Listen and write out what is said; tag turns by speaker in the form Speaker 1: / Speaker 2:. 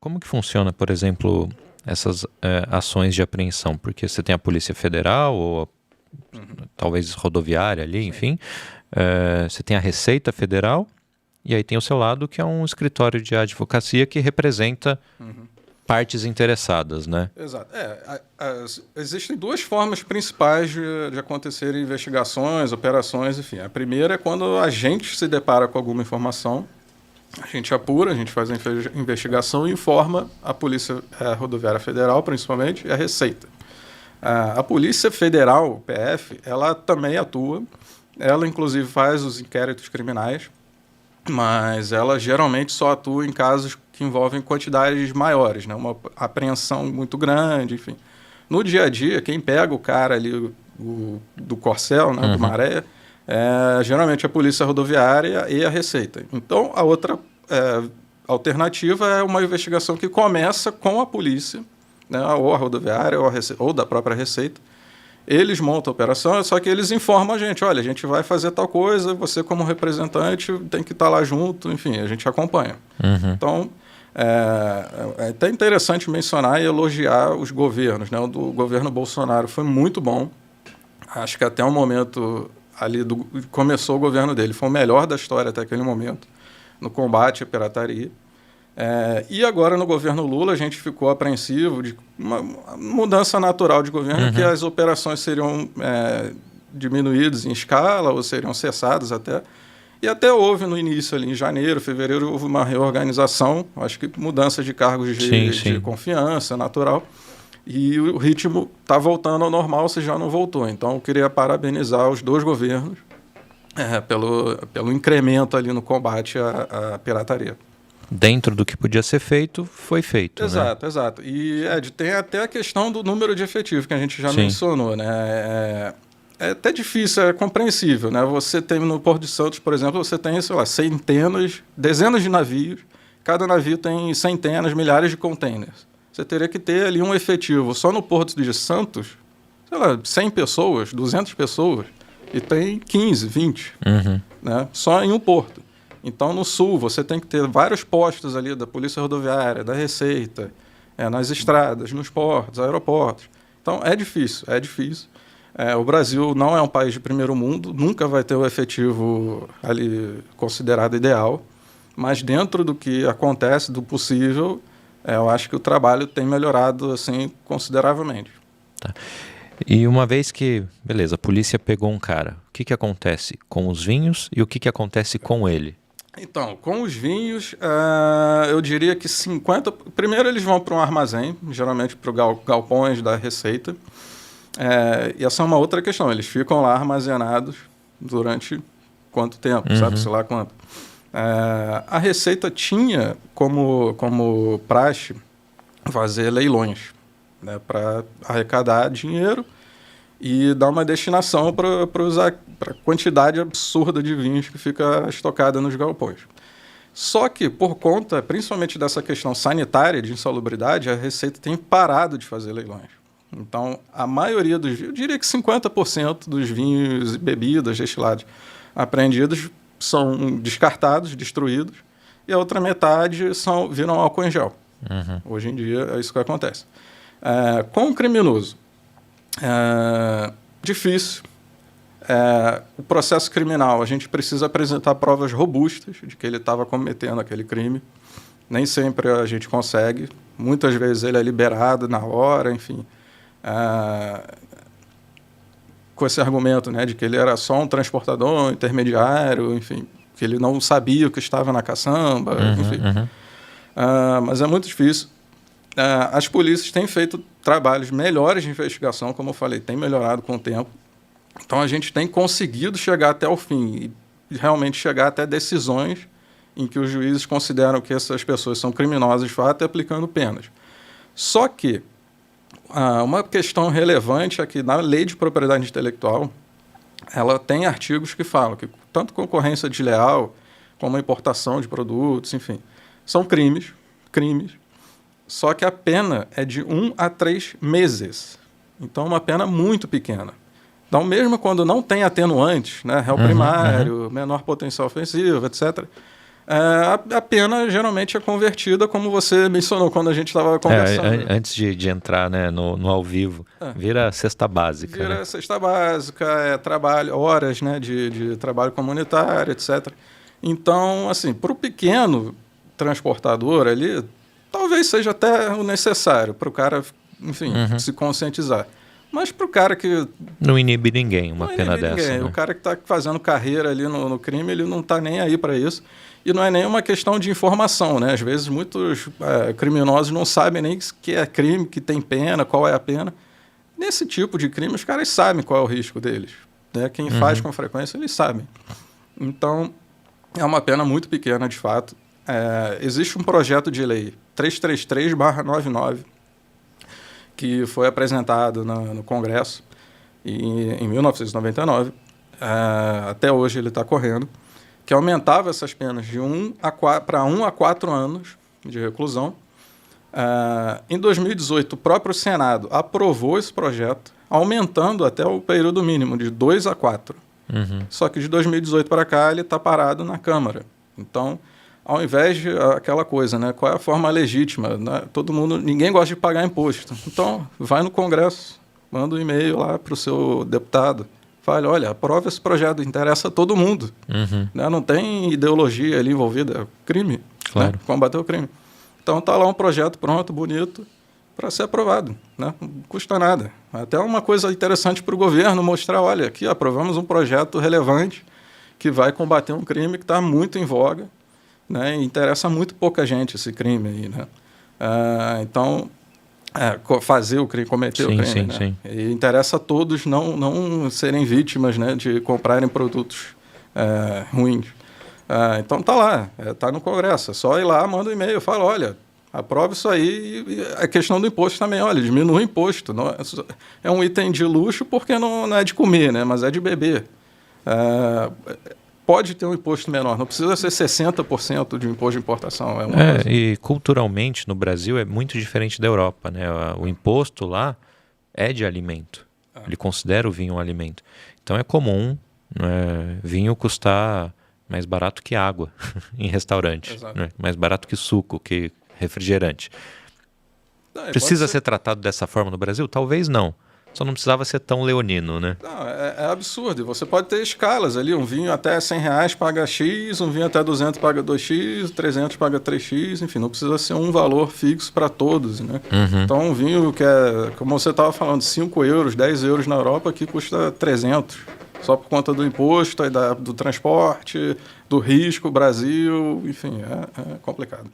Speaker 1: Como que funciona, por exemplo, essas ações de apreensão? Porque você tem a Polícia Federal ou talvez rodoviária ali, enfim. Você tem a Receita Federal e aí tem o seu lado, que é um escritório de advocacia que representa partes interessadas, né?
Speaker 2: Exato. Existem duas formas principais de acontecerem investigações, operações, enfim. A primeira é quando a gente se depara com alguma informação, a gente apura, a gente faz a investigação e informa a Polícia Rodoviária Federal, principalmente, e a Receita. A Polícia Federal, PF, ela também atua, ela inclusive faz os inquéritos criminais, mas ela geralmente só atua em casos que envolvem quantidades maiores, né? Uma apreensão muito grande, enfim. No dia a dia, quem pega o cara ali do Corcel, né, do Maré, geralmente a Polícia Rodoviária e a Receita. Então, a outra alternativa é uma investigação que começa com a polícia, né, ou a rodoviária ou da própria Receita. Eles montam a operação, só que eles informam a gente, olha, a gente vai fazer tal coisa, você como representante tem que estar lá junto, enfim, a gente acompanha. Então, é até interessante mencionar e elogiar os governos, né? O do governo Bolsonaro foi muito bom, acho que até o momento ali começou o governo dele, foi o melhor da história até aquele momento, no combate à pirataria. E agora no governo Lula a gente ficou apreensivo de uma mudança natural de governo, que as operações seriam diminuídas em escala ou seriam cessadas até. E até houve no início, ali em janeiro, fevereiro, houve uma reorganização, acho que mudança de cargos de confiança natural. E o ritmo está voltando ao normal, se já não voltou. Então eu queria parabenizar os dois governos pelo incremento ali no combate à pirataria.
Speaker 1: Dentro do que podia ser feito, foi feito.
Speaker 2: Exato, né? Exato. E tem até a questão do número de efetivo, que a gente já mencionou, né? É até difícil, é compreensível, né? Você tem no Porto de Santos, por exemplo, você tem, sei lá, dezenas de navios, cada navio tem centenas, milhares de containers. Você teria que ter ali um efetivo só no Porto de Santos, sei lá, 100 pessoas, 200 pessoas, e tem 15, 20, né? Só em um porto. Então, no sul, você tem que ter vários postos ali da Polícia Rodoviária, da Receita, nas estradas, nos portos, aeroportos. Então, é difícil. O Brasil não é um país de primeiro mundo, nunca vai ter o efetivo ali considerado ideal, mas dentro do que acontece, do possível, eu acho que o trabalho tem melhorado assim, consideravelmente.
Speaker 1: Tá. E uma vez que, beleza, a polícia pegou um cara, o que acontece com os vinhos e o que acontece com ele?
Speaker 2: Então, com os vinhos, eu diria que 50%... Primeiro eles vão para um armazém, geralmente para os galpões da Receita. E essa é uma outra questão, eles ficam lá armazenados durante quanto tempo, sabe, sei lá quanto. A Receita tinha como praxe fazer leilões, né, para arrecadar dinheiro e dar uma destinação para a quantidade absurda de vinhos que fica estocada nos galpões. Só que, por conta, principalmente dessa questão sanitária de insalubridade, a Receita tem parado de fazer leilões. Então, a maioria dos vinhos, eu diria que 50% dos vinhos e bebidas destilados apreendidos são descartados, destruídos, e a outra metade viram álcool em gel. Hoje em dia é isso que acontece. Com o criminoso, difícil. O processo criminal, a gente precisa apresentar provas robustas de que ele estava cometendo aquele crime. Nem sempre a gente consegue. Muitas vezes ele é liberado na hora, enfim. Com esse argumento, né, de que ele era só um transportador, um intermediário, enfim, que ele não sabia o que estava na caçamba, enfim. Mas é muito difícil. As polícias têm feito trabalhos melhores de investigação, como eu falei, tem melhorado com o tempo. Então, a gente tem conseguido chegar até o fim e realmente chegar até decisões em que os juízes consideram que essas pessoas são criminosas de fato e aplicando penas. Só que uma questão relevante é que na lei de propriedade intelectual, ela tem artigos que falam que tanto concorrência desleal como importação de produtos, enfim, são crimes, só que a pena é de 1 a 3 meses. Então, é uma pena muito pequena. Então, mesmo quando não tem atenuantes, né, réu primário, menor potencial ofensivo, etc., A pena geralmente é convertida, como você mencionou quando a gente estava conversando.
Speaker 1: Antes de entrar, né, no ao vivo, vira cesta básica.
Speaker 2: Vira
Speaker 1: né?
Speaker 2: cesta básica, trabalho, horas, né, de trabalho comunitário, etc. Então, assim, para o pequeno transportador ali, talvez seja até o necessário para o cara, enfim, se conscientizar. Mas para o cara que...
Speaker 1: Não inibe ninguém uma pena dessa.
Speaker 2: Ninguém.
Speaker 1: Né?
Speaker 2: O cara que está fazendo carreira ali no crime, ele não está nem aí para isso. E não é nem uma questão de informação, né? Às vezes muitos criminosos não sabem nem que é crime, que tem pena, qual é a pena. Nesse tipo de crime, os caras sabem qual é o risco deles. Né? Quem faz com frequência, eles sabem. Então, é uma pena muito pequena, de fato. Existe um projeto de lei 333/99, que foi apresentado no Congresso em 1999. Até hoje ele está correndo, que aumentava essas penas de 1 a 4 anos de reclusão. Em 2018, o próprio Senado aprovou esse projeto, aumentando até o período mínimo de 2 a 4. Só que de 2018 para cá ele está parado na Câmara. Então, ao invés de aquela coisa, né, qual é a forma legítima? Né? Ninguém gosta de pagar imposto. Então, vai no Congresso, manda um e-mail lá para o seu deputado. Fala, olha, aprova esse projeto, interessa a todo mundo. Né? Não tem ideologia ali envolvida, é crime.
Speaker 1: Claro.
Speaker 2: Né? Combater o crime. Então está lá um projeto pronto, bonito, para ser aprovado. Né? Não custa nada. Até uma coisa interessante para o governo mostrar, olha, aqui aprovamos um projeto relevante que vai combater um crime que está muito em voga. Né? E interessa muito pouca gente esse crime aí. Né? Então... fazer o crime, cometer o crime.
Speaker 1: Sim,
Speaker 2: né?
Speaker 1: sim.
Speaker 2: E interessa a todos não serem vítimas, né, de comprarem produtos ruins. Então tá lá, tá no Congresso. É só ir lá, manda um e-mail, fala, olha, aprova isso aí. E a questão do imposto também, olha, diminui o imposto. Não, é um item de luxo porque não é de comer, né, mas é de beber. Pode ter um imposto menor, não precisa ser 60% de imposto de importação.
Speaker 1: E culturalmente no Brasil é muito diferente da Europa, né? O imposto lá é de alimento. Ele considera o vinho um alimento. Então é comum, né, vinho custar mais barato que água em restaurante, né? Mais barato que suco, que refrigerante. Precisa ser tratado dessa forma no Brasil? Talvez não. Só não precisava ser tão leonino, né?
Speaker 2: Não, é absurdo. Você pode ter escalas ali. Um vinho até R$100 paga X, um vinho até 200 paga 2X, 300 paga 3X. Enfim, não precisa ser um valor fixo para todos, né? Então, um vinho que como você estava falando, 5 euros, 10 euros na Europa, aqui custa 300. Só por conta do imposto, do transporte, do risco, Brasil. Enfim, é complicado.